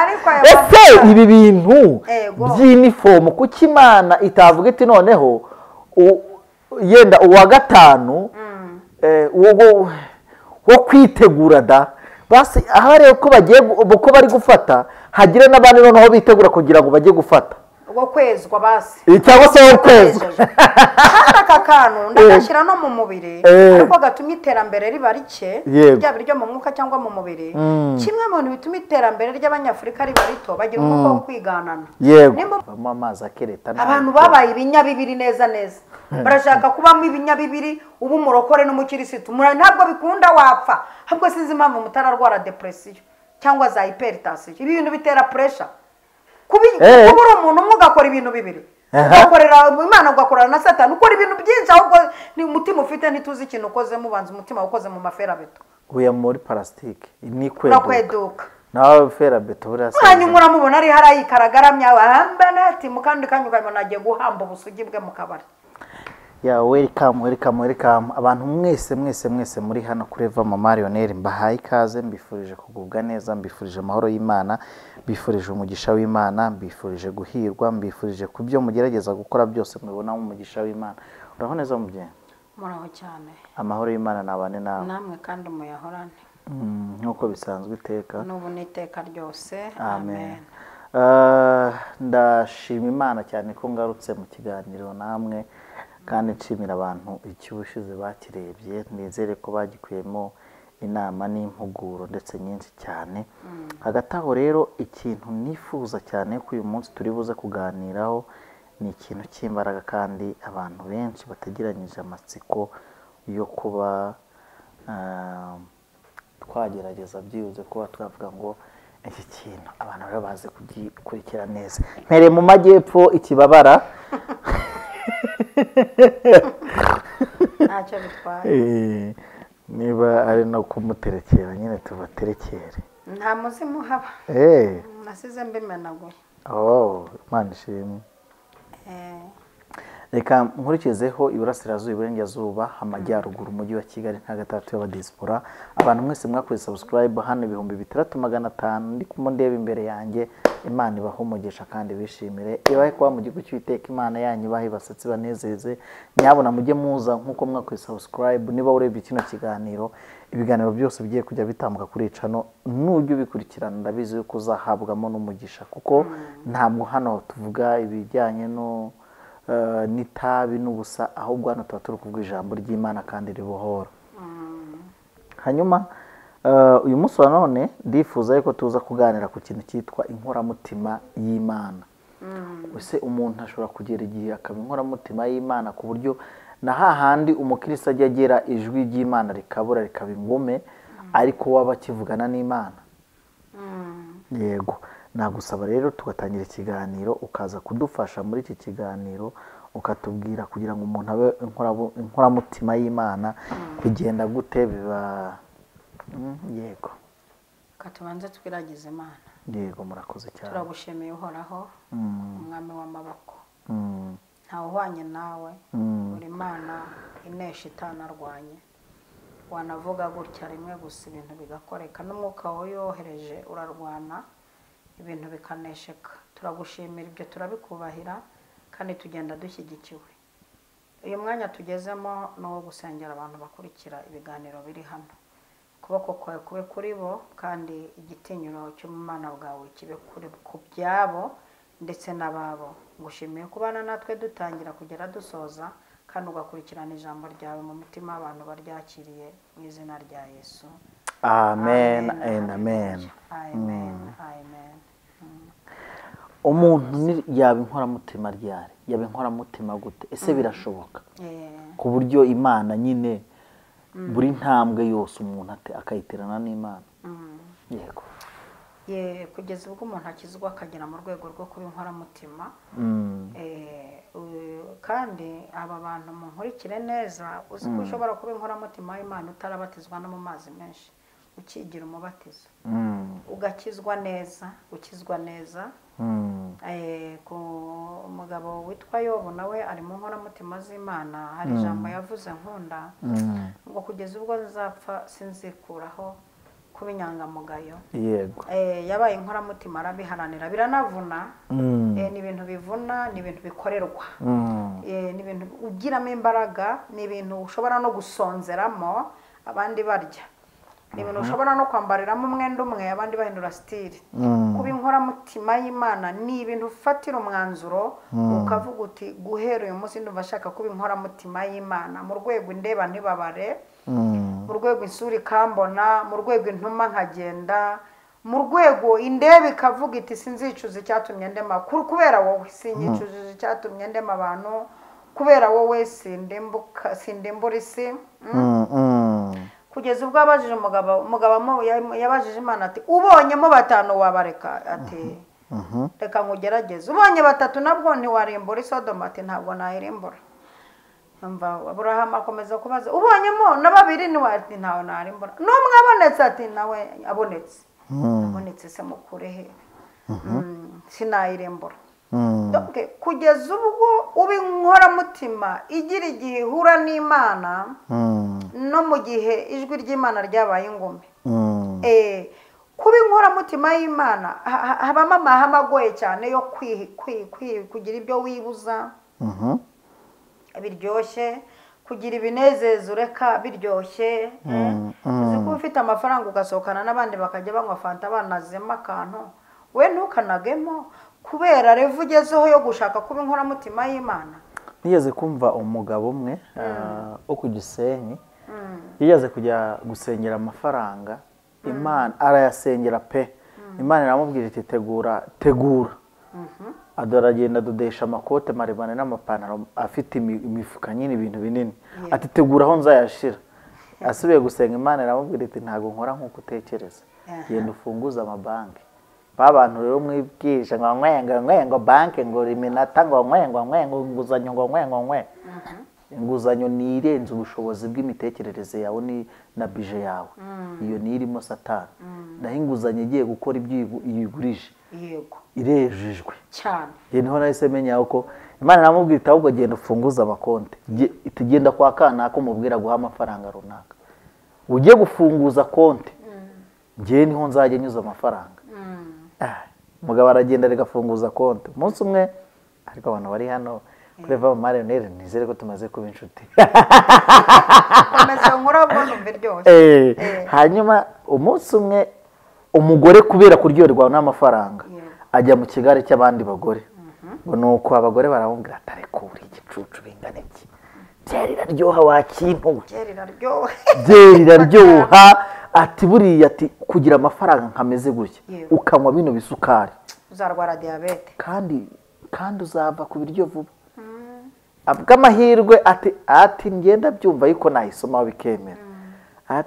ariko ese ibi bintu by'inifomo kuki Imana itavuga iti noneho yenda uwa gatanu wo kwitegura da basi aha rero ko bari gufata hagira n'abandi noneho bitegura kugira ngo bajye gufata ubwo kwezwa basi cyangwa se wo kwezwa aka kantu ndagashyira no mu mubiri ariko gatumye iterambere riba rike ryaba iryo mu mwuka cyangwa mu mubiri kimwe mu bintu bituma iterambere ry'abanyafurika riba rito bagira umwuka wo kwiganana bamo amazi akereta abantu babaye ibinyabibiri neza barashaka kubamo ibinyabibiri ubu umurokore n'umukirisitu ntabwo bikunda wapfa ahubwo sinzi impamvu mutararwara depresiyo cyangwa za hypertension ibi bintu bitera pressure kuba uri umuntu umwe ugakora ibintu bibiri ugakorera Imana ugakorera na Satani ukora ibintu byinshi ahubwo ni umutima ufite ntituzi ikintu ukozemo ubanza umutima ukoze mu maferabeto uya muri plastique ni kweduka nawe ferabeto burasa hanyuma uramubona ari harayikaragamya ahambana ati mukandi kanyuka nagiye guhamba ubusugi bwe mu kabari welcome abantu mwese muri hano kuri Eva Mama Lionel mbahaye ikaze mbifurije kugubwa neza mbifurije amahoro y'Imana mbifurije umugisha w'Imana mbifurije guhirwa mbifurije kubyo mugerageza gukora byose mubona umugisha w'Imana uraho neza mubye muraho cyane amahoro y'Imana nabane nawe namwe kandi muyahorane nkuko bisanzwe iteka n'ubu n'iteka ryose amen ndashima Imana cyane ko ngarutse mu kiganiro namwe kandi nshimira abantu icyubushize bakirebye nizere ko bagikuyemo inama n'impuguro ndetse nyinshi cyane hagati aho rero ikintu nifuza cyane ko uyu munsi turi buze kuganiraho ni ikintu cy'imbaraga kandi abantu benshi bategeranyije amatsiko yo kuba twagerageza byibuze kuba twavuga ngo iki kintu abantu bari bazi kugikurikira neza mpereye mu majyepfo ikibabara ntacyo bitwaye niba ari no kumuterekera nyine tubaterekere nta muzimu haba nasize mbimenaguye Imana ishimwe reka nkurikizeho iburasirazuba iburengerazuba amajyaruguru umujyi wa Kigali nta gatatu y'abadiaspora abantu mwese mwakoze subscribe hano 3500 ndi kumundeba imbere yanjye Imana ibahumugisha kandi bishimire ibahe kwa mu gihugu cy'Uwiteka Imana yanyu bahe basetsi banezeze nyabona mujye muza nkuko mwakoze subscribe niba urebye kino kiganiro ibiganiro byose bigiye kujya bitambuka kuri channel nujye ubikurikirana ndabizi yuko uzahabwamo n'umugisha kuko ntabwo hano tuvuga ibijyanye no n'itabi n'ubusa ahubwo hano tuba turi kuvuga ijambo ry'Imana kandi ribohora hanyuma uyu munsi wa none ndifuza yuko tuza kuganira ku kintu cyitwa inkoramutima y'Imana ese umuntu ashobora kugera igihe akaba inkoramutima y'Imana ku buryo na hahandi umukristo ajya agera ijwi ry'Imana rikabura rikaba ingume ariko waba akivugana n'Imana yego nagusaba rero tugatangira ikiganiro ukaza kudufasha muri iki kiganiro ukatubwira kugira ngo umuntu abe inkoramutima y'Imana bigenda gute biba yego katubanze twiragize Imana yego murakoze cyane turagushimiye uhoraho umwami w'amaboko ntawe uhwanye nawe uri Imana inesha itanarwanye wanavuga gutya rimwe gusa ibintu bigakoreka n'umwuka wawe yohereje urarwana ibintu bikanesheka turagushimira ibyo turabikubahira kandi tugenda dushyigikiwe uyu mwanya tugezemo no gusengera abantu bakurikira ibiganiro biri hano kuboko kwawe kube kuri bo kandi igitinyiro cy'umwana bwawe kibe kuri ku byabo ndetse n'ababo ngushimiye kubana natwe dutangira kugera dusoza kandi ugakurikirana ijambo ryawe mu mitima y'abantu baryakiriye mu izina rya Yesu amen and amen amen amen umuntu yaba inkoramutima ryari yaba inkoramutima gute ese birashoboka ku buryo Imana nyine buri ntambwe yose umuntu akayiterana n'Imana yego kugeza ubwo umuntu akizwa akagera mu rwego rwo kuba inkoramutima kandi aba bantu munkurikire neza uzi ko ushobora kuba inkoramutima y'Imana utarabatizwa no mu mazi menshi ukigira umubatizo ugakizwa neza ukizwa neza ku mugabo witwa Yobu nawe ari mu nkoramutima z'Imana hari ijambo yavuze nkunda ngo kugeza ubwo nzapfa sinzikuraho kuba inyangamugayo yego yabaye inkoramutima arabiharanira biranavuna ni ibintu bivuna ni ibintu bikorerwa ni ibintu ugiramo imbaraga ni ibintu ushobora no gusonzeramo abandi barya ni ibintu ushobora no kwambariramo umwenda umwe abandi bahindura sitiri kuba inkoramutima y'Imana ni ibintu ufatira umwanzuro ukavuga uti guhera uyu munsi ndumva ashaka kuba inkoramutima y'Imana mu rwego indeba ntibabare mu rwego isura ikambona mu rwego intuma nkagenda mu rwego indeba ikavuga iti sinzicuza icyatumye ndema kubera wowe sinyicuza icyatumye ndema abantu kubera wowe sindembura isi kugeza ubwo abajije umugabo yabajije Imana ati ubonyemo 5 wabareka ati reka ngugerageze ubonye 3 nabwo ntiwarimbura isodoma ati ntabwo nayirimbura umva Aburahamu akomeza kubaza ubonyemo na 2 ntiwati ntawe narimbura n'umwe abonetse ati nawe abonetse se mukurehe sinayirimbura donc kugeza ubwo uba inkoramutima igira igihe ihura n'Imana no mu gihe ijwi ry'Imana ryabaye ingome kuba inkoramutima y'Imana habamo amahame agoye cyane yo kugira ibyo wibuza biryoshye kugira ibinezeza ureka biryoshye uzi ko ufite amafaranga ugasohokana n'abandi bakajya banywa fanta banazemo akantu we ntukanagemo kubera revu ugezeho yo gushaka kuba inkoramutima y'Imana. Nigeze kumva umugabo umwe wo ku Gisenyi yigeze kujya gusengera amafaranga Imana arayasengera pe Imana iramubwira iti tegura adoragenda dodesha amakote maremare n'amapantaro afite imifuka nyine ibintu binini ati tegura aho nzayashira asubiye gusenga Imana iramubwira iti ntago nkora nkuko utekereza genda ufunguza amabanki babantu rero mwibwisha ngo banki ngo riminata ngo nguzanyo inguzanyo ni irenze ubushobozi bw'imitekerereze yawe ni na bije yawe iyo ni irimo Satani naho inguzanyo igiye gukora ibyo yigurije yego irejejwe cyane niho nahise menya uko Imana iramubwira ahubwo genda ufunguza amakonte itugenda kwa kana ko mubwira guha amafaranga runaka ugiye gufunguza konte ngiye niho nzajya nyuza amafaranga umugabo aragenda rigafunguza konte umunsi umwe ariko abantu bari hano kureva Marionere nizere ko tumaze kuba inshuti hanyuma umunsi umwe umugore kubera kuryoherwa n'amafaranga ajya mu kigare cy'abandi bagore ngo nuko abagore baramubwira atare kuri igicucu bingana iki byeriraryoha wakintu byeriraryoha ati buriya ati kugira amafaranga nkameze gutya ukanywa bino bisukari uzarwara diabete kandi uzava ku biryo vuba abw'amahirwe ati ngenda byumva yuko nahisoma bikemera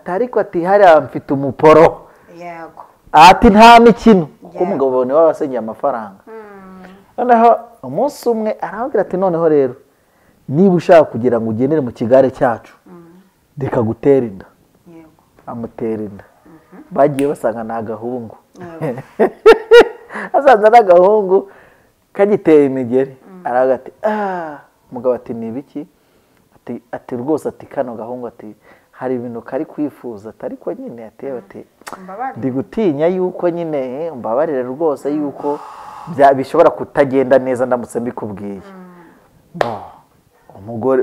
ariko ati hariya mfite umuporo yego ati nta mikino kuko umugabo niwe wabasengeye amafaranga noneho umunsi umwe arababwira ati noneho rero niba ushaka kugira ngo ugendere mu kigare cyacu reka gutera inda amutera inda bagiye basanga ni agahungu asanze ari agahungu kagiteye imigeri aravuga ati umugabo ati ni ibiki ati rwose ati kano gahungu ati hari ibintu kari kwifuza ariko nyine atewe ati ndi gutinya yuko nyine mbabarire rwose yuko bishobora kutagenda neza ndamutse mbikubwiye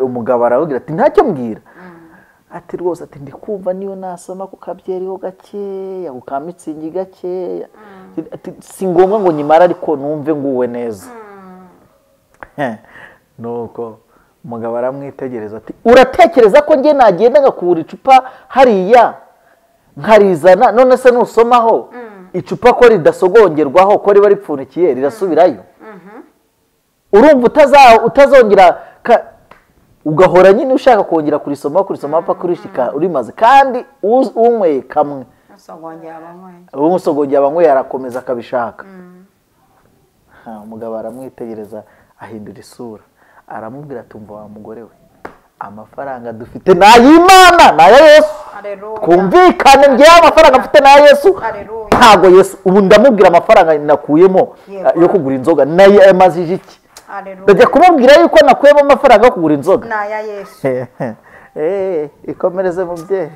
umugabo aravugira ati ntacyo mbwira ati rwose ati ndi kumva niyo nasoma ku kabyeriho gakeya ku kamitsingi gakeya si ngombwa ngo nyimara ariko numve nguwe neza nuko umugabo aramwitegereza ati uratekereza ko njye nagenda ngakura icupa hariya nkarizana none se nusomaho icupa ko ridasogongerwaho ko riba ripfunikiye rirasubirayo urumva utazongera ugahora nyine ushaka kongera kurisoma paka kurishika urimaze kandi unyweye kamwe umusogongera abanyweye arakomeza akabishaka umugabo aramwitegereza ahindura isura aramubwira ati umva wa mugore we amafaranga dufite n'ay'Imana n'aya Yesu kumvikane ngewe amafaranga mfite n'aya Yesu ntabwo Yesu ubu ndamubwira amafaranga nakuyemo yo kugura inzoga nayo amazije iki ndajya kumubwira yuko nakuyemo amafaranga yo kugura inzoga n'aya Yesu ikomereze mubyeyi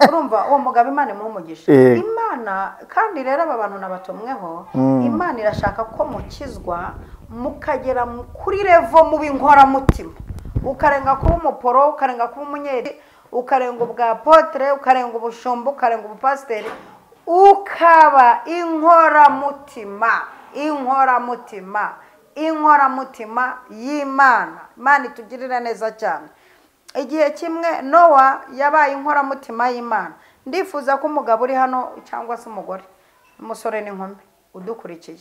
urumva uwo mugabo Imana imuhumugisha Imana kandi rero aba bantu nabatomweho Imana irashaka ko mukizwa mukagera kuri level mu binkoramutima ukarenga kuba umuporo ukarenga kuba umunyeri ukarenga ubwa apotre ukarenga ubushumbu ukarenga ubupasiteri ukaba inkoramutima y'Imana. Imana itugirira neza cyane. Igihe kimwe Nowa yabaye inkoramutima y'Imana. Ndifuza ko umugabo uri hano cyangwa se umugore umusore n'inkumi udukurikiye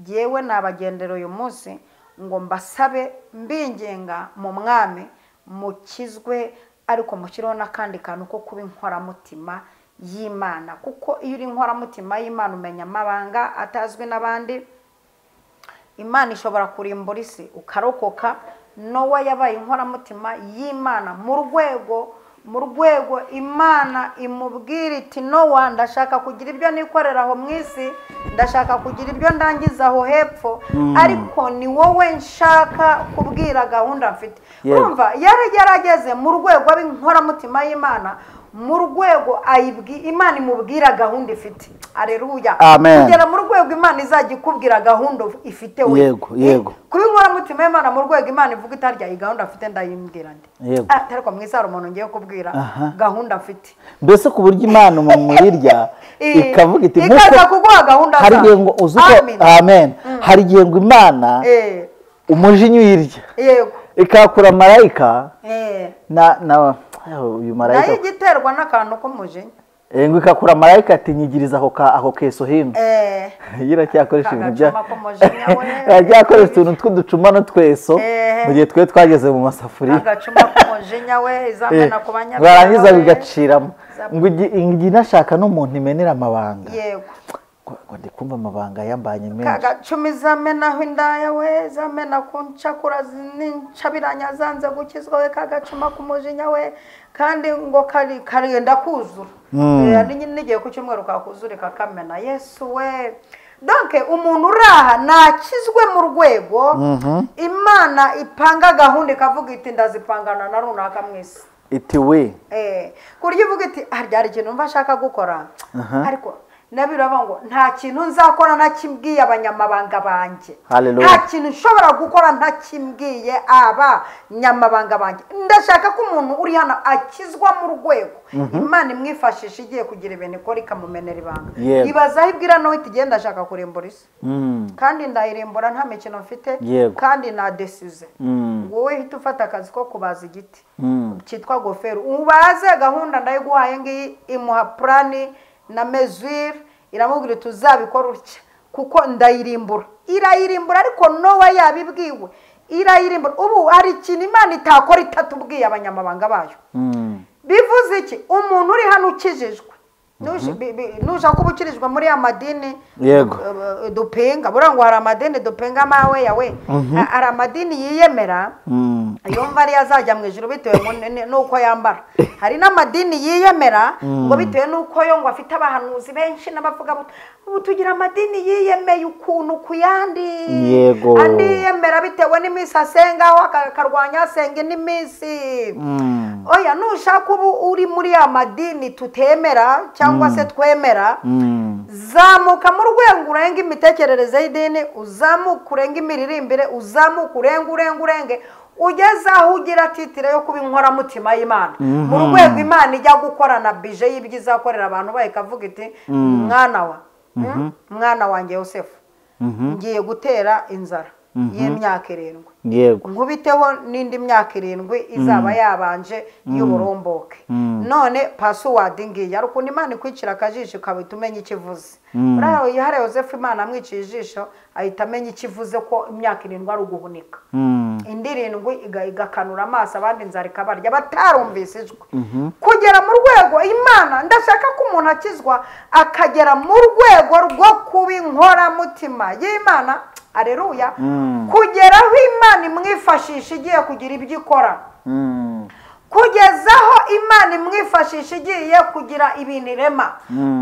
yewe nabagendero uyu munsi ngo mbasabe mbingenga mu mwami mukizwe ariko mushyiraho n'akandi kantu ko kuba inkoramutima y'Imana kuko iyo uri inkoramutima y'Imana umenya amabanga atazwi n'abandi. Imana ishobora kurimbura isi ukarokoka. Nowa yabaye inkoramutima y'Imana mu rwego Imana imubwira iti Nowa ndashaka kugira ibyo nikorera aho mu isi ndashaka kugira ibyo ndangiza aho hepfo ariko ni wowe nshaka kubwira gahunda mfite. Urumva yarageze mu rwego ab'inkoramutima y'Imana mu rwego Imana imubwira gahunda ifite. Aleluya. Kugera mu rwego Imana izajya ikubwira gahunda ifite we. Yego. Kuba inkoramutima y'Imana mu rwego Imana ivuga itarya iyi gahunda afite ndayimbwira ndi. Ariko mwisara umuntu ngiye kubwira gahunda afite. Mbese ku buryo Imana muyirya ikavuga iti ikaza kuguha gahunda hari igihe ngo uzuko amen. Hari igihe ngo Imana umujinya uyirya. Yego. Ikakura marayika na uyu marayika nayo igiterwa n'akantu k'umujinya ngo ikakura marayika ati nyigiriza aho keso hino yiracyakoresha ibintu byakoresha utuntu tw'uducuma no tweso mu gihe twe twageze mu masafuriya agacuma k'umujinya we izamena ku banyabyaha barangiza bigaciramo ngo inashaka n'umuntu imenera amabanga. Yego. ngo ndi kumva amabanga yambanye menshi kagacumi zamenaho indaya we zamena ku ncakura n'incabiranya zanze gukizwa we kagacuma k'umujinya we kandi ngo karenda kuzura n'igihe ku cyumweru kakuzura kakamena. Yesu we donc umuntu uraha nakizwe mu rwego Imana ipanga gahunda ikavuga iti ndazipangana na runaka mwisi iti we kurya uvuga iti hari ikintu mva shaka gukora ariko nabiraba ngo nta kintu nzakora ntakimbwiye abanyamabanga banje. Nta kintu nshobora gukora ntakimbwiye abanyamabanga banje. Ndashaka ko umuntu uri hano akizwa mu rwego Imana imwifashisha igiye kugira ibintu ikora ikamumenera ibanga. Ibaza ibwira no iti genda ndashaka kurimbura isi kandi ndayirimbura nta mikino mfite kandi na decisive wowe hita ufata akazi ko kubaza igiti cyitwa goferu ubaze gahunda ndayiguhaye ngiyi imuha plani na mesure iramubwira tuzabikora utya kuko ndayirimbura irayirimbura ariko Nowa yabibwiwe irayirimbura. Ubu hari ikintu Imana itakora itatubwiye abanyamabanga bayo. Bivuze iki umuntu uri hano ukijijwe nushaka kuba ukirijwe muri amadini dupenga burango hari amadini dupenga mawe yawe hari amadini yiyemera yumva ari azajya mu ijuru bitewe nuko yambara. Hari n'amadini yiyemera ngo bitewe nuko yo ngo afite abahanuzi benshi n'abavuga ubu tugira amadini yiyemeye ukuntu kuyandi andi yemera bitewe n'iminsi asengaho akarwanya asenge n'iminsi. Oya nushaka ubu uri muri amadini tutemera cyangwa se twemera zamuka mu rwego urenga imitekerereze y'idini uzamuka urenga imiririmbire uzamuka urenge ugeze aho ugira titire yo kuba inkoramutima y'Imana mu rwego Imana ijya gukorana bije y'ibyo izakorera abantu bayikavuga iti mwana wanjye Yosefu ngiye gutera inzara y'imyaka 7 nkubiteho n'indi myaka 7 izaba yabanje y'uburomboke none password ngiye ariko Imana ikwicira akajisho kabita umenye ikivuze uraho yahare Yosefu Imana amwiciye ijisho ahita amenya ikivuze ko imyaka 7 ari uguhunika indi 7 igakanura amaso abandi inzara ikabarya batarumvise ijwi kugera mu rwego Imana ndashaka ko umuntu akizwa akagera mu rwego rwo kuba inkoramutima y'Imana. Aleluya. Kugera aho Imana imwifashisha igiye kugira ibyo ikora kugezaho Imana imwifashisha igiye kugira ibintu irema,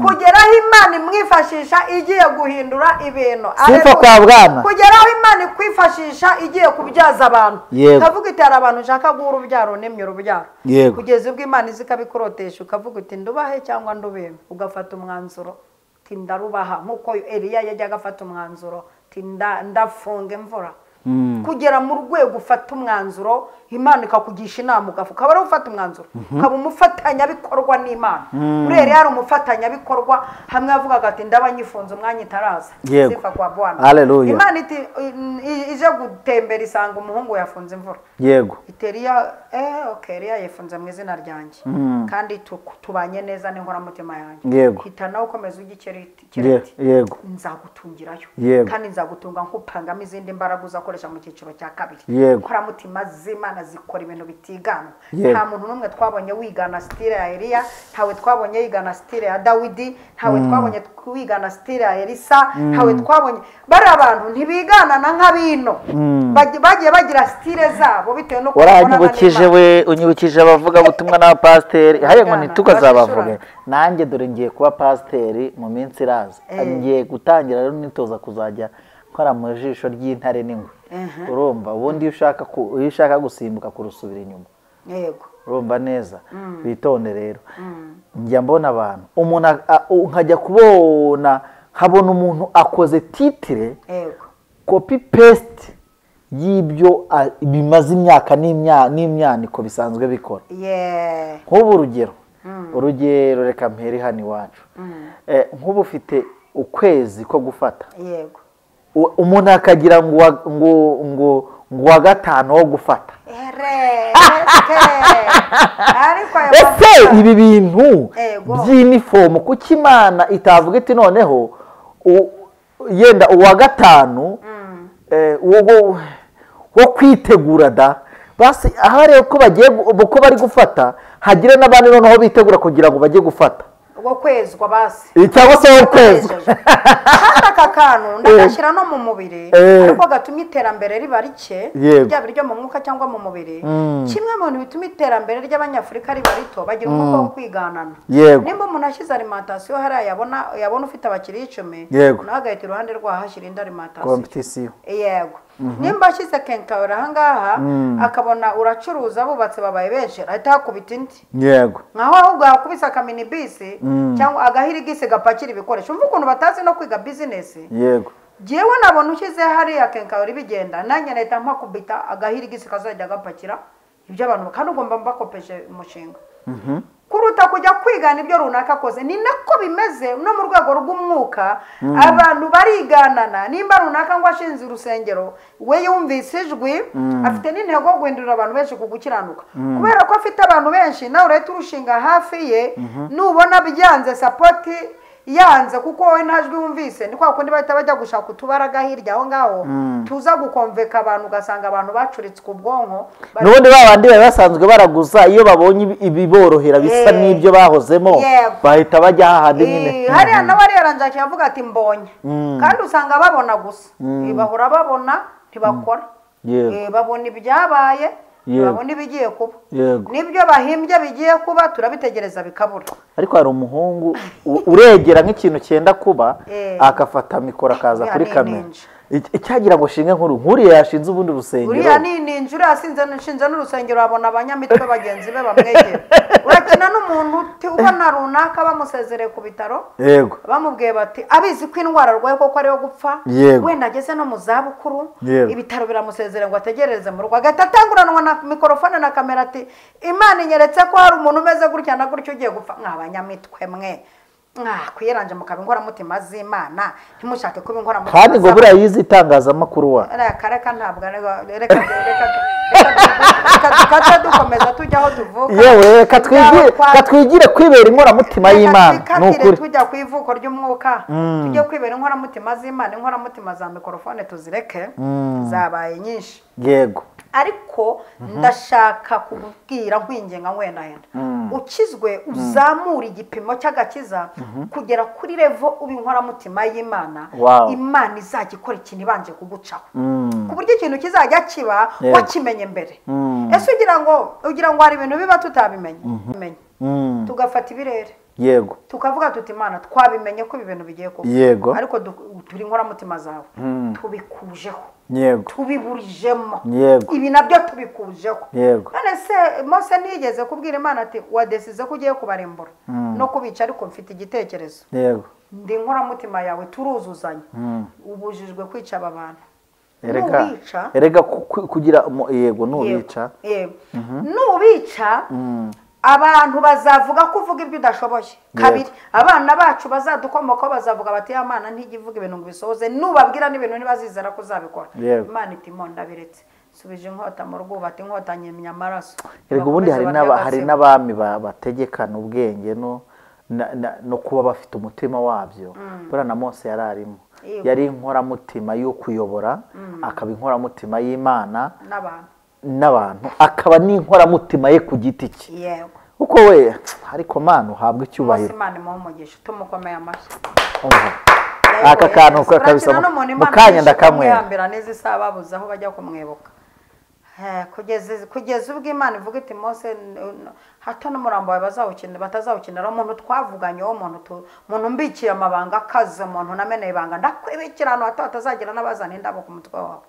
kugeraho Imana imwifashisha igiye guhindura ibintu, sifa kwa bwana, kugeraho Imana ikwifashisha igiye kubyaza abantu. Ukavuga iti hari abantu ushaka guha urubyaro nemye urubyaro, kugeza ubwo Imana izikabikurotesha ukavuga uti ndubahe cyangwa ndubeme, ugafata umwanzuro uti ndarubaha, nk'uko Eliya yajyaga afata umwanzuro uti ndafunga imvura. Kugera mu rwego ufata umwanzuro Imana ikakugisha inama ukaba ari ufata umwanzuro ukaba umufatanyabikorwa n'Imana. Urere yari umufatanyabikorwa, hamwe avuga ati ndabanyifunze umwanya itaraza. Sifa kwa Bwana. Haleluya. Imana iti ije gutembera isanga umuhungu yafunze imvura. Yego. Iteriya Eliya yafunze mu izina ryanjye, kandi tubanye neza n'inkora mutima yanjye. Yego. Hitana ukomeza ugikereti. Yego. Nzagutungirayo, kandi nzagutunga nkupangamo izindi mbaraga uzakoresha mu cyiciro cya kabiri. Nkora mutima z'Imana zikora ibintu bitigana. Nta muntu n'umwe twabonye wigana style ya Eliya, ntawe twabonye yigana style ya Dawidi, ntawe twabonye wigana style ya Elisa, ntawe twabonye. Bari abantu ntibigana na nk'abino, bagiye bagira style zabo bitewe no unyibukije abavuga butumwa n'abapasiteri. Haye ngo ntitukazabavuge, nanjye dore ngiye kuba pasiteri mu minsi iraza. Ngiye gutangira rero nitoza kuzajya nkora mu jisho ry'intare n'ingwe. Urumva ubundi iyo ushaka gusimbuka kurusubira inyuma. Yego. Urumva neza. Bitonde rero. Njya mbona abantu umuntu nkajya kubona habona umuntu akoze titire copy paste y'ibyo bimaze imyaka n'imyaniko bisanzwe bikora. Nk'ubu urugero reka mpere hano iwacu. Nk'ubu ufite ukwezi ko gufata. Yego. Umuntu akagira ngo wa gatanu wo gufata. Ese ibi bintu by'inifomu kuki Imana itavuga iti noneho yenda uwa gatanu wo kwitegura da basi ahare ko bari gufata hagira n'abandi noneho bitegura kugira ngo bajye gufata uwo kwezwa basi cyangwa se wo kwezwa aka kantu ndashyira no mu mubiri ariko gatumye iterambere riba rike ryaba ryo mu mwuka cyangwa mu mubiri. Kimwe mu bintu bituma iterambere ry'Abanyafurika riba rito bagira umwuka wo kwiganana. Nimba umuntu ashyize alimentation hari yabona ufite abakiriya 10 nawe agahita iruhande rwaho hashyira indi alimentation. Yego. Nimba ashyize kenkawera ahangaha akabona uracuruza bubatse babaye benshi ahita hakubita indi. Yego. Nkaho ahubwo yakubise akamini bisi cyangwa agahirigise gapakira ibikoresho. Umva ukuntu batazi no kwiga business. Yego. Jewe nabona ushyize hari akenkawera bigenda nanjye nahita mpakubita agahirigise kazajya gapakira ibyo abantu kandi ugomba mbakopeshe umushinga. Kuruta kujya kwigana ibyo runaka koze. Ni nako bimeze no mu rwego rw'umwuka. Abantu bariganana nimba runaka ngo ashinze urusengero we yumvise ijwi afite n'intego guhindura abantu benshi kugukiranuka kubera ko afite abantu benshi nawe urahita urushinga hafi ye nubona byanze support yanze kuko wowe ntajwi wumvise ni kwa kundi bahita bajya gushaka utubaraga hirya aho ngaho tuza gukonveka abantu ugasanga abantu bacuritse ku bwonko n'ubundi babandi basanzwe baraguza iyo babonye ibiborohera bisa n'ibyo bahozemo bahita bajya hahandi nyine. Hariya nawe yaranjye avuga ati mbonye kandi usanga babona gusa bahora babona ntibakora babona ibyabaye babona ibigiye kuba nibyo bahimbye bigiye kuba turabitegereza bikabura. Ariko hari umuhungu uregera nk'ikintu cyenda kuba akafata mikoro akaza kuri kamera icyagira ngo shinge nkuriya yashinze ubundi rusengero. Uriya ni ninjura yasinze n'urusengero abona abanyamitwe bagenzi be bamwegera. Urakina n'umuntu ubona runaka bamusezereye ku bitaro bamubwiye bati abizi ko indwara arwaye koko ariyo gupfa wenda ageze no mu zabukuru ibitaro biramusezerera ngo ategereze mu rugo agahita atanguranwa na mikorofone na kamera ati Imana inyeretse ko hari umuntu umeze gutya na gutya ugiye gupfa. Mwabanyamitwe mwe kwiranje mukaba inkora mutima z'Imana ntimushake kuba inkora mutima kandi ngo buriya yize itangazamakuru wa kareka ntabwo reka dukomeza tujya aho tuvuka. Yewe katwigire kwibera inkora mutima y'Imana n'ukuri tujya ku ivuko ry'umwuka tujye kwibera inkora mutima z'Imana. Inkora mutima za mikorofone tuzireke zabaye nyinshi. Yego. Ariko ndashaka kubwira nkwingenga wenda ukizwe uzamura igipimo cy'agakiza kugera kuri level ubinkora mutima y'Imana. Imana izajya ikora ikintu ibanje kugucaho ku buryo ikintu kizajya kiba wakimenye mbere. Ese ugira ngo hari ibintu biba tutabimenye tugafata ibirere yego tukavuga tuti Imana twabimenye ko ibintu bigiye kuba yego ariko turi inkoramutima zawe tubikujeho yego tubiburijemo yego ibi nabyo tubikujeho yego none se Mose nigeze kubwira Imana ati wadesize ko ugiye kubarimbura no kubica ariko mfite igitekerezo yego ndi inkoramutima yawe turuzuzanya ubujijwe kwica aba bantu erega kugira yego nubica nubica abantu bazavuga ko uvuga ibyo udashoboye kabiri abana bacu bazadukomoka bazavuga bati Imana ntigivuga ibintu ngo bisohoze nubabwira n'ibintu ntibazizera ko uzabikora Imana iti monda biretse subije inkota mu rwubati inkota nyemya amaraso erega ubundi hari n'abami bategekana ubwenge no kuba bafite umutima wabyo bura na Mose yararimo yari inkoramutima yo kuyobora akaba inkoramutima y'Imana n'abantu akaba n'inkoramutima ye ku giti cye yego uko we ariko Mana uhabwa icyubahiro Imana imuhumugisha tumukomeye amashyi aka kantu kabisa mukanya ndakamwera neza isababuza aho bajya kumwibuka kugeza ubwo Imana ivuga iti Mose hato n'umurambo wawe batazawukinira umuntu twavuganye wo muntu mbikiye amabanga akaze umuntu nameneye ibanga ndakwibikira ahantu hato hatazagira n'abazana indabo ku mutwe wawe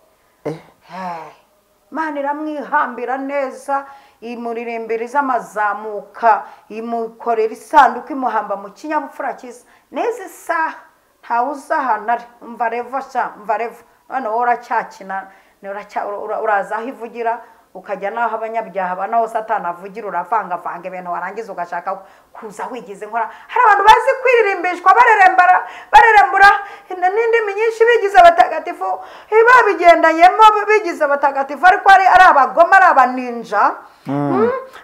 Imana iramwihambira neza imuririmbira iz'amazamuka imukorera isanduku imuhamba mu kinyabupfura cyiza neza isaha ntawe uzahanare umva revo none wowe uracyakina uraza aho ivugira ukajya n'aho abanyabyaha naho Satani avugira uravangavanga ibintu warangiza ugashaka kuza wigize nkora hari abantu bazi kwiririmbishwa barerembura n'indimi nyinshi bigize abatagatifu babigendanyemo bigize abatagatifu ariko ari abagoma ari abaninja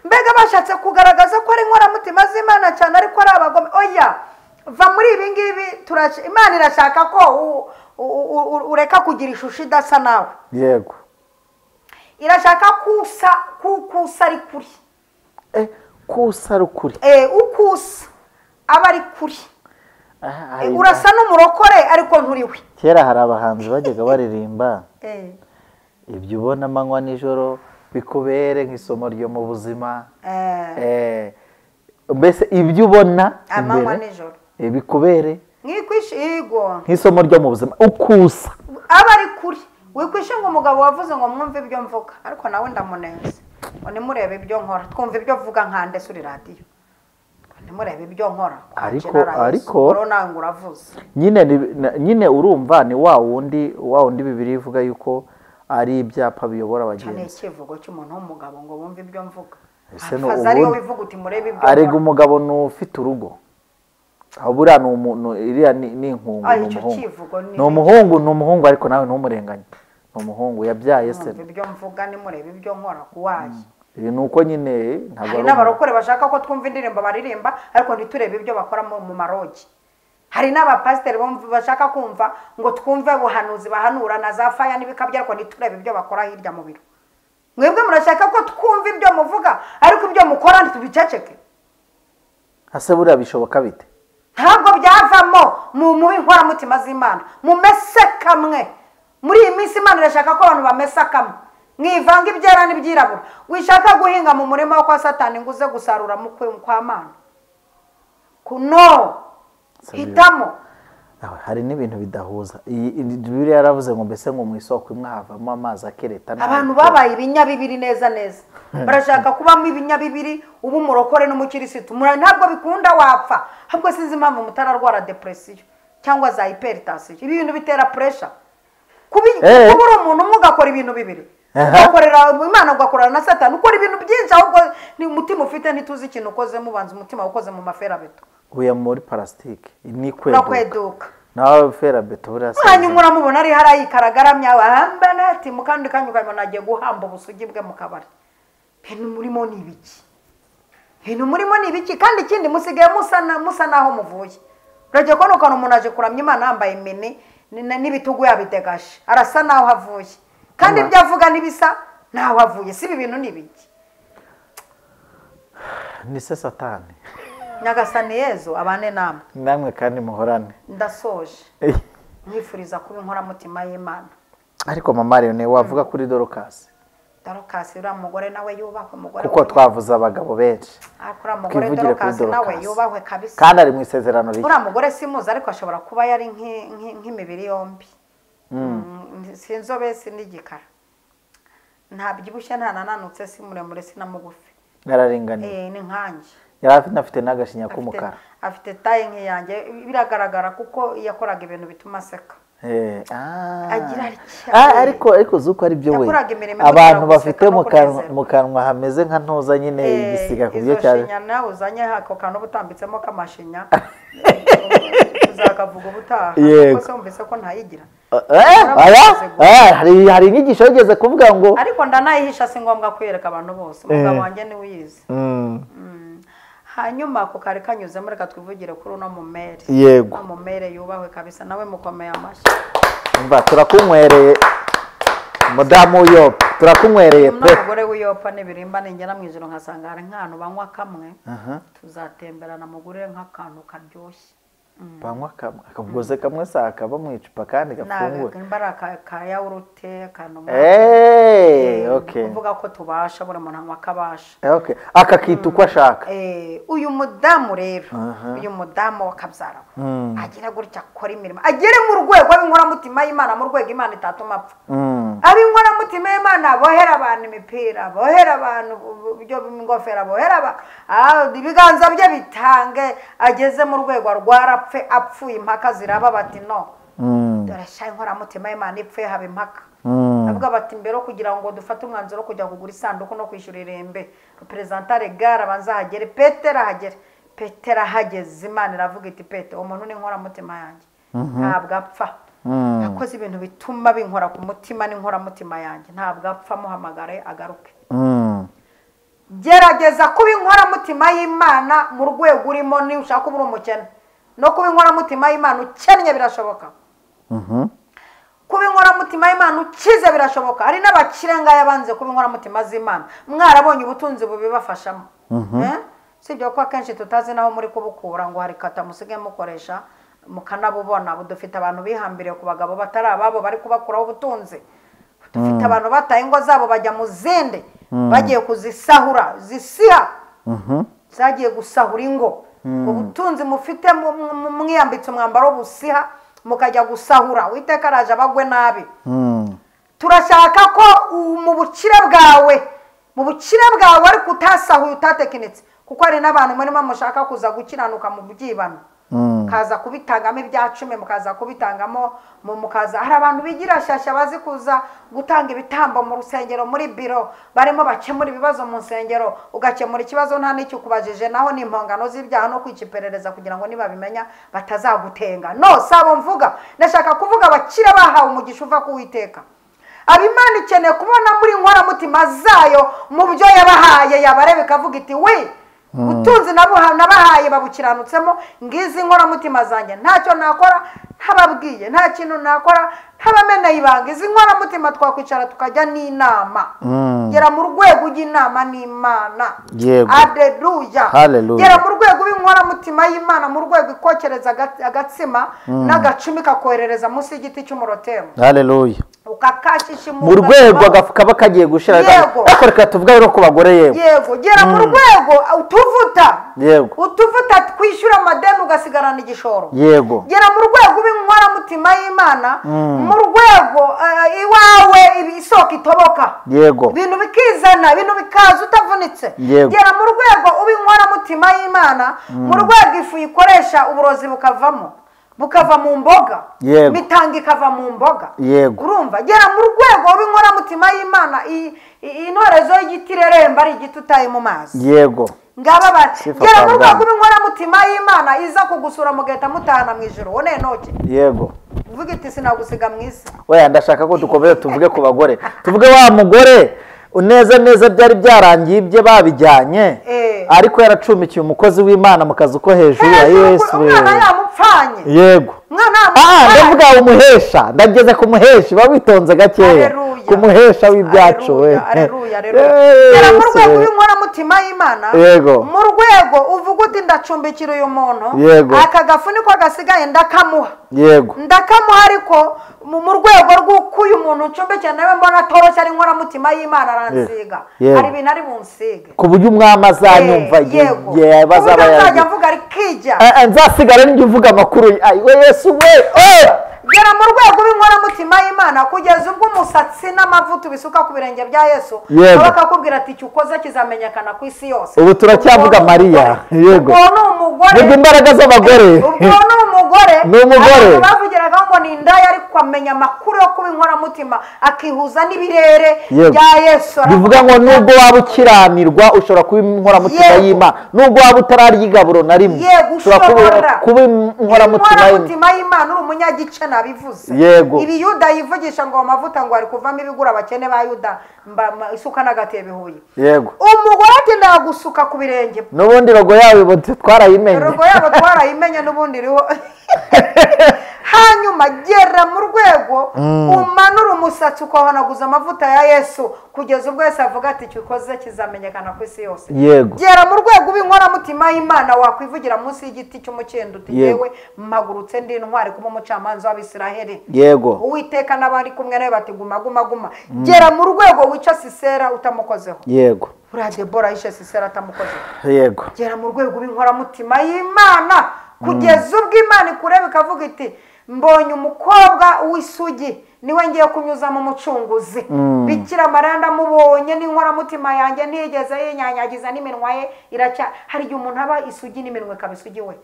mbega bashatse kugaragaza ko ari inkoramutima z'Imana cyane ariko ari abagoma oya va muri ibi ngibi Imana irashaka ko ureka kugira ishusho idasa nawe yego irashaka kusa ari kuri kusa ari kuri ukusa aba ari kuri urasa n'umurokore ariko nturiwe kera hari abahanzi bajyaga baririmba ibyo ubona amanywa nijoro bikubere nk'isomo ryo mu buzima mbese ibyo ubona amanywa nijoro bikubere nk'isomo ryo mu buzima ukusa aba ari kuri wikwishe ngo umugabo wavuze ngo mwumve ibyo mvuga ariko nawe ndamunenze ngo nimurebe ibyo nkora twumva ibyo vuga nkande suri radiyo nimurebe ibyo nkora ariko nawe ngo uravuze nyine urumva ni wa wundi Bibiliya ivuga yuko ari ibyapa biyobora abagenzi cyane ikivugo cy'umuntu w'umugabo ngo bumve ibyo mvuga ariyo wivuga uti murebe ibyo arega umugabo n'ufite urugo aho buriya ni umuntu iriya ni inkungu ni umuhungu ariko nawe ntumurenganye ni umuhungu yabyaye se ibyo mvuga nimurebe ibyo nkora kuwaye ni uko nyine hari n'abarokore bashaka ko twumva indirimbo baririmba ariko ntiturebe ibyo bakora mu marogi hari n'abapasiteri bashaka kumva ngo twumve ubuhanuzi bahanura na za faya n'ibikabyo ariko ntiturebe ibyo bakora hirya mu biro mwebwe murashaka ko twumva ibyo muvuga ariko ibyo mukora ntitubiceceke ase buriya bishoboka bite ntabwo byavamo mu inkoramutima z'Imana mumese kamwe muri iyi minsi Imana irashaka ko abantu bamesa kamwe mwivanga ibyera n'ibyirabura wishaka guhinga mu murima wo kwa Satani ngo uze gusarura mu kwa Mana kuno hitamo hari n'ibintu bidahuza Bibiliya yaravuze ngo mbese ngo mu isoko imwe havamo amazi akereta abantu babaye ibinyabibiri neza barashaka kubamo ibinyabibiri ubu umurokore n'umukirisitu ntabwo bikunda wapfa ahubwo sinzi impamvu mutararwara depression cyangwa za hypertension ibi bintu bitera pressure kuba uri umuntu umwe ugakora ibintu bibiri ugakorera Imana ugakorana na Satani ukora ibintu byinshi ahubwo ni umutima ufite ntituzi ikintu ukoze mubanza umutima ukoze mu maferabeto uya muri plastique ni kweduka nawe ferabeto buriya hanyuma uramubona ari harayikaragamya wahamba nati mukandi kanyuka nagiye guhamba ubusugi bwe mu kabari ibintu murimo ni ibiki kandi ikindi musigaye musa naho muvuye uragiye kubona ukuntu umuntu aje kuramya Imana yambaye imini n'ibitugu yabidegashe arasa naho havuye kandi ibyo avuga n'ibisa naho havuye si ibi bintu ni ibiki ni se Satani Nyagasani Yezu abane namwe kandi muhorane ndasoje mwifuriza kuba inkoramutima y'Imana ariko mama Leone wavuga kuri Dorcas uriya mugore nawe yubahwe umugore kuko twavuze abagabo benshi uriya mugore Dorcas nawe yubahwe kabisa kandi ari mu isezerano rishya uriya mugore simuzi ariko ashobora kuba yari nk'imibiri yombi si inzobe si n'igikara ntabyibushye ntanananutse si muremure si na mugufi yararinganiye ni nkanjye yari afite n'agashinya k'umukara afite taye nk'iyanjye biragaragara kuko yakoraga ibintu bituma aseka ariko zuko ari byo we abantu bafite mu kanwa hameze nka ntoza nyine igisiga ku byo cyane izo shinya nawe uzanye ako kantu butambitsemo k'amashinya uzakavuga ubutaha kuko se wumvise ko ntayigira hari inyigisho yigeze kuvuga ngo ariko ndanayihisha si ngombwa kwereka abantu bose umugabo wanjye niwe uyizi hanyuma ako kari kanyuzemo reka twivugire kuri uno mumere yego mumere yubahwe kabisa nawe mukomeye amashyi umva turakunywereye mudamu w'Iyopa turakunywereye pe n'umugore w'Iyopa n'ibirimba ningera mu ijoro nkasanga hari nk'ahantu banywa kamwe tuzatemberana mugurire nk'akantu karyoshye banywa kamwe akavuze kamwe saka bamwicupa kandi gafungura imbara ka yawurute akantu kuvuga ko tubasha buri muntu anywa akabasha akakita uko ashaka uyu mudamu rero uyu mudamu wakabyara agira gutya akora imirimo agere mu rwego rw'inkoramutima y'Imana mu rwego Imana itatuma apfa ab'inkoramutima y'Imana bohera abantu imipira bohera abantu byo ingofero bohera ibiganza bye bitange ageze mu rwego rwara apfuye impaka ziraba bati no dore sha inkoramutima y'Imana ipfuye haba impaka avuga bati mbere kugira ngo dufate umwanzuro kujya kugura isanduku no kwishyura irembe representa regara abanza hagere Petero ahageze Imana iravuga iti Petero umuntu ni inkoramutima yanjye ntabwo apfa yakoze ibintu bituma binkora ku mutima n'inkoramutima yanjye ntabwo apfa muhamagare agaruke gerageza kuba inkoramutima y'Imana mu rwego urimo ni ushaka kuba umukene no kuba inkoramutima y'Imana ukennye birashoboka kuba inkoramutima y'Imana ukize birashoboka hari n'abakirenga yabanze kuba inkoramutima z'Imana mwarabonye ubutunzi bubibafashamo sibyo ko akenshi tutazi naho muri kubukura ngo hari kata musige mukoresha mukanabubona dufite abantu bihambiriye ku bagabo batari ababo bari kubakuraho ubutunzi dufite abantu bataye ingo zabo bajya mu zindi bagiye kuzisahura zisiha zagiye gusahura ingo ubutunzi mufite mwiyambitse umwambaro w'ubusiha mukajya gusahura Uwiteka araje abagwe nabi turashaka ko mu bukire bwawe ariko utasahuye utatekinitse kuko hari n'abantu murimo mushaka kuza gukiranuka mu byibano kaza kubitangamo ibya 10 mukaza kubitangamo mukaza hari abantu bigira shasha bazi kuza gutanga ibitambo mu rusengero muri biro barimo bakemura ibibazo mu nsengero ugakemura ikibazo nta n'icyo kubajije naho ni impongano z'ibyaha no kwikiperereza kugira ngo niba bimenya batazagutenga no sabo mvuga ndashaka kuvuga abakira bahawe umugisha uva ku Uwiteka ab'Imana ikeneye kubona muri inkoramutima zayo mu byo yabahaye yabarebe kavuga iti we utunzi nabahaye babukiranutsemo ngizi inkoramutima zanjye ntacyo nakora ntababwiye nta kintu nakora ntabameneye ibanga izi inkoramutima twakwicara tukajya n'inama gera mu rwego ujya n'Imana haleluya gera mu rwego w'inkoramutima y'Imana mu rwego ikokereza agatsima n'agacumi kakoherereza munsi y'igiti cy'umurotemu haleluya mu rwego kaba kagiye gushira reka tuvuga rero ku bagore yego gera mu rwego utuvuta twishyura amadeni ugasigarana igishoro yego gera mu rwego w'inkoramutima y'Imana mu rwego iwawe isoko itoboka yego ibintu bikizana ibintu bikaza utavunitse gera mu rwego w'inkoramutima y'Imana mu rwego ifu ikoresha uburozi bukava mu mboga mitanga ikava mu mboga urumva gera mu rwego w'inkoramutima y'Imana intorezo y'igiti reremba ari igiti utaye mu mazi yego ngaba bati gera mu rwego w'inkoramutima y'Imana iza kugusura mugahita mutahana mu ijoro wone noke yego uvuga iti sinagusiga mu isi oya ndashaka ko dukomeye tuvuge ku bagore tuvuge wa mugore neza byari byarangiye ibye babijyanye ariko yaracumbikiye umukozi w'Imana mu kazi ko hejuru ya Yesu umwana yamupfanye yego ndavuga umuhesha ndageze ku muheshi bawitonze gakeya ku muhesha w'ibyacu we gera mu rwego w'inkoramutima y'Imana mu rwego uvuga uti ndacumbikira uyu muntu aka gafu niko gasigaye ndakamuha yego ndakamuha ariko mu rwego rw'uko n'uyu muntu ncumbike nawe mbona atoroshye ari inkoramutima y'Imana aransiga hari ibintu ari bunsige ku buryo umwami azanyumva igihe bazaba yazajya mvuga rikijya nzasigara njye uvuga amakuru we Yesu we gera mu rwego rw'inkoramutima y'Imana kugeza ubwo umusatsi n'amavuta bisuka ku birenge bya Yesu bakakubwira ati icyo ukoze kizamenyekana ku isi yose. Ubu turacyavuga Mariya yego vuga imbaraga z'abagore ubwo ni umugore bavugiraga ngo ni indaya ariko amenya amakuru yo kuba inkoramutima akihuza n'ibirere bya Yesu. bivuga ngo nubwo waba ukiranirwa ushobora kuba inkoramutima y'Imana nubwo waba utararya igaburo na rimwe ushobora kuba inkoramutima y'Imana uri umunyagice nabivuze. Ibi Yuda yivugisha ngo amavuta ngo ari kuvamo ibigura abakene ba Yuda isuka n'agatebe Huye. Umugore ati ndagusuka ku birenge n'ubundi rogo yawe twarayimenye n'ubundi riho hanyuma gera mu rwego umanura umusatsi ukahanaguza amavuta ya Yesu kugeza ubwo Yesu avuga ati icyo ukoze kizamenyekana ku isi yose. Gera mu rwego w'inkoramutima y'Imana wakwivugira munsi y'igiti cy'umukindo uti yewe mpagurutse ndi intwari kuba umucamanza w'Abisiraheli. Uwiteka n'abari kumwe nawe bati guma. Gera mu rwego wica Sisera utamukozeho. Uriya Debora yishe Sisera atamukozeho. Gera mu rwego w'inkoramutima y'Imana kugeza ubwo Imana ikureba ikavuga iti mbonye umukobwa w'isugi niwe ngiye kunyuza mu mucunguzi. Bikira Mariya ndamubonye n'inkoramutima yanjye ntigeze yinyanyagiza n'iminwa ye hari igihe umuntu aba isugi n'iminwa ikabisugi we.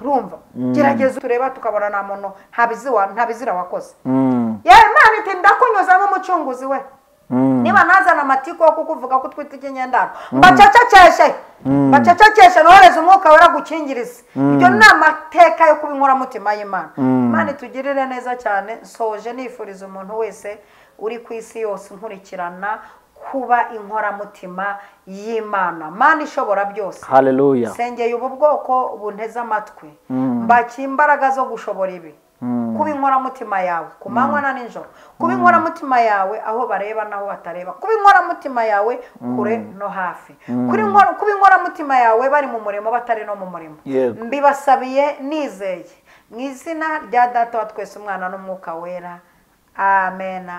Urumva gerageza tureba tukabona nta muntu ntabizira wakoze. Imana iti ndakunyuza mu mucunguzi we. Niba nazana amatiko yo kukuvuga ko twita ikinyendano bacacakeshe nohereza umwuka wera gukingiriza. Ibyo ni amateka yo kuba inkoramutima y'Imana. Imana itugirire neza cyane. Soje nifuriza umuntu wese uri ku isi yose nkurikirana kuba inkoramutima y'Imana. Mana ishobora byose. Haleluya. Sengeye ubu bwoko bunteze amatwi mbaki imbaraga zo gushobora ibi. Kuba inkoramutima yawe ku manywa na nijoro. Kuba inkoramutima yawe aho bareba naho batareba. Kuba inkoramutima yawe kure no hafi. Kuba inkoramutima yawe bari mu murimo batari no mu murimo. Mbibasabiye nizeye mu izina rya Data wa twese Umwana n'Umwuka wera. Amen.